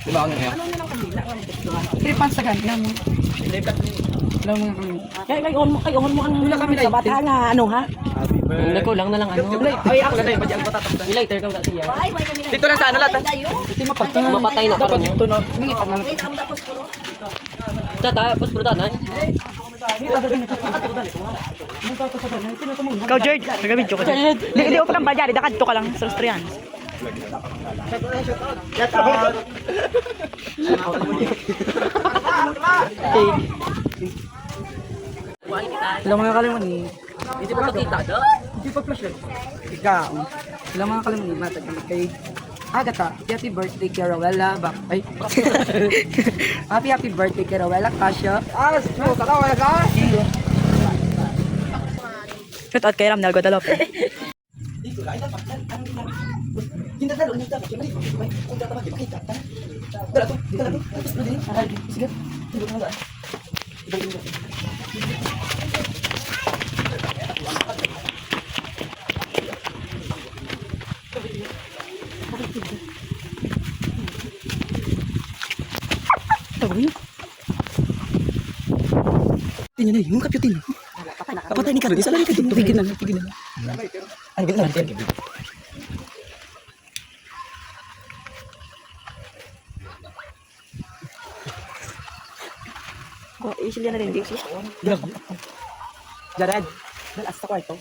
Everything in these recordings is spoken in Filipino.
Diba ako ngayon? Ano nilang kanila? Tripan sa ganyan mo. Alam mo nga kami. Kay on mo ang Wala kami sa bata nga ano ha? Hindi ko lang na lang ano. Ay, ako na pati ang patatap. May lighter kang kasi yan. Dito na sa ano lahat. Hindi mapatay na Dapat karon. dito na. Mingi pa na. Tapos prutan ay. Ikaw George, nag-video ka. Hindi ko pa lang badya, dakad to ka lang sa Austrian. Ilang mga kalimon eh. Hindi pa makita do. Hindi pa flash eh. Ikaw. Ilang mga kalimon eh. Matag kami kay Agatha. Happy birthday kay Rowella. Ay. Happy birthday kay Rowella. Kasha. Wala ka? Shout out kay Ram Nal Guadalupe. Tingnan na yung kapyutin. Kapatay ni Carol. Isa lang ka dito. Tigil na. Ang ganda natin. Oh, easily na rin di siya. Jared. Dal sa kwarto.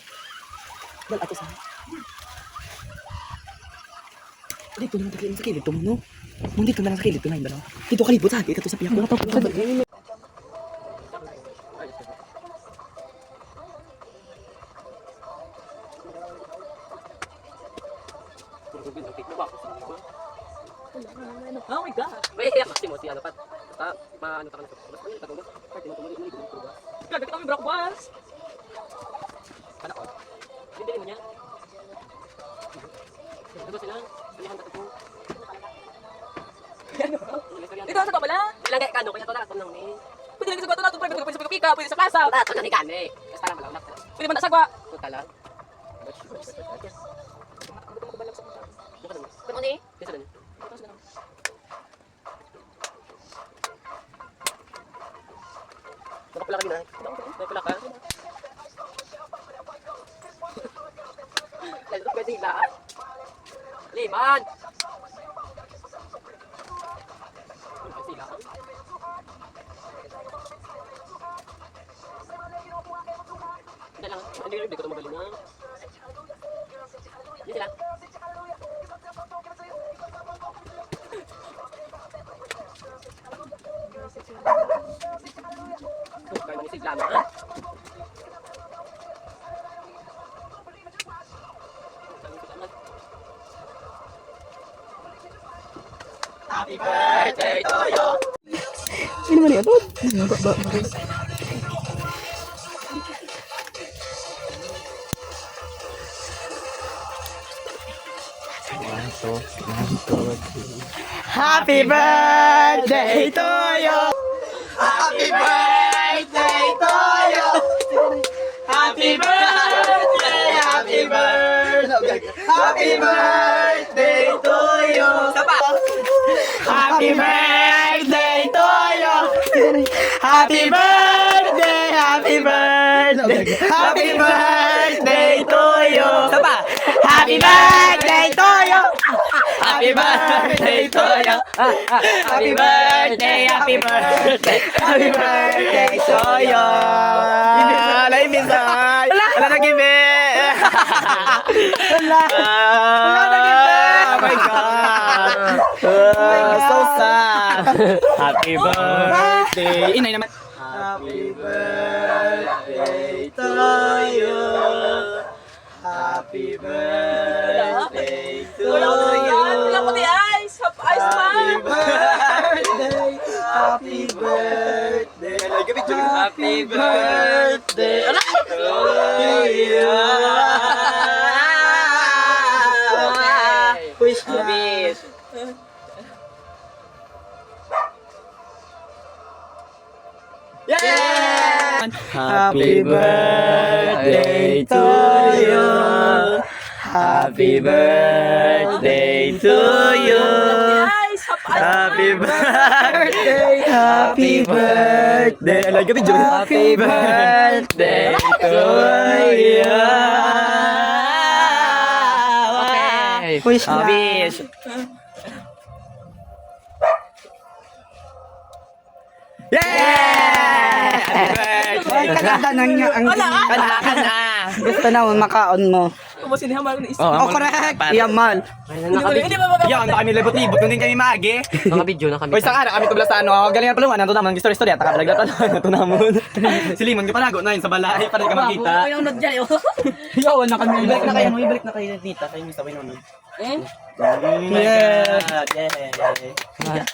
Dal ato sa. Dito naman tayo sa kilid no? Dito na lang sa kilid to na yung dalawa. Dito kalibot sa akin. Ito sa piyak ko. Oh my god. Wait, kasi mo si ano pat. Maano ta ka na. Basta ni tatong. Pwede mo tumuli mo ko. Gagat kami bro boss. Kana ko. Hindi mo niya. Ano sila? Kanihan ta to. Ito sa pala. Ilang kay kano kaya to na nang ni. Pwede lang sa bato na to, pwede sa pika, pwede sa plaza. Ta to ni kani. Basta lang malawak. Pwede man na sagwa. Puta lang. Kano ni? Bisa din. Nakapala ka din ay. Nakapala ka. Lalo pwede sila. Liman! Sila. Hindi lang. Hindi ko ito magaling na. Hindi sila. Kaya manisig lang ha? Happy birthday to you! Sino man ito? Happy birthday to you. Happy birthday to you! Happy birthday! Happy birthday! Happy birthday to you! Happy birthday to you! Happy birthday! Happy birthday! Happy birthday to you! Happy birthday to you! Happy birthday to you! Happy birthday! Happy birthday! Happy birthday to you! Wala yung minsay! Wala na gibe! Wala! Wala na gibe! Oh my God! So sad! Happy birthday! Inay naman! Happy birthday to you! Happy birthday to you! Wala mo di ice. Ice Happy man. birthday! Happy birthday! Happy birthday! To you! Wish to be. Yeah! Happy birthday to you! Happy birthday to you! Ice. Happy birthday. Happy birthday. I like it, Joey. Happy birthday to you. Okay. Wish na. Wish. Yeah! Happy birthday. Ay, kalada na niya. Ang Kanakan na. gusto na makaon mo. Oh, Oh, correct. Yamal. Yan, baka may libot-libot. Kung din kami magi. Naka-video, O naka-video. isang araw kami tubla sa ano. Galing na paluan. Nanto naman. Story-story. Takabalag na tanong. Nanto naman. Si Limon, kapalago na yun sa balay. Para ka makita. Yawan na kami. Ibalik na kayo mo. Ibalik na kayo dito. Kayo may sabay nunod. Eh? Yeah. Yeah.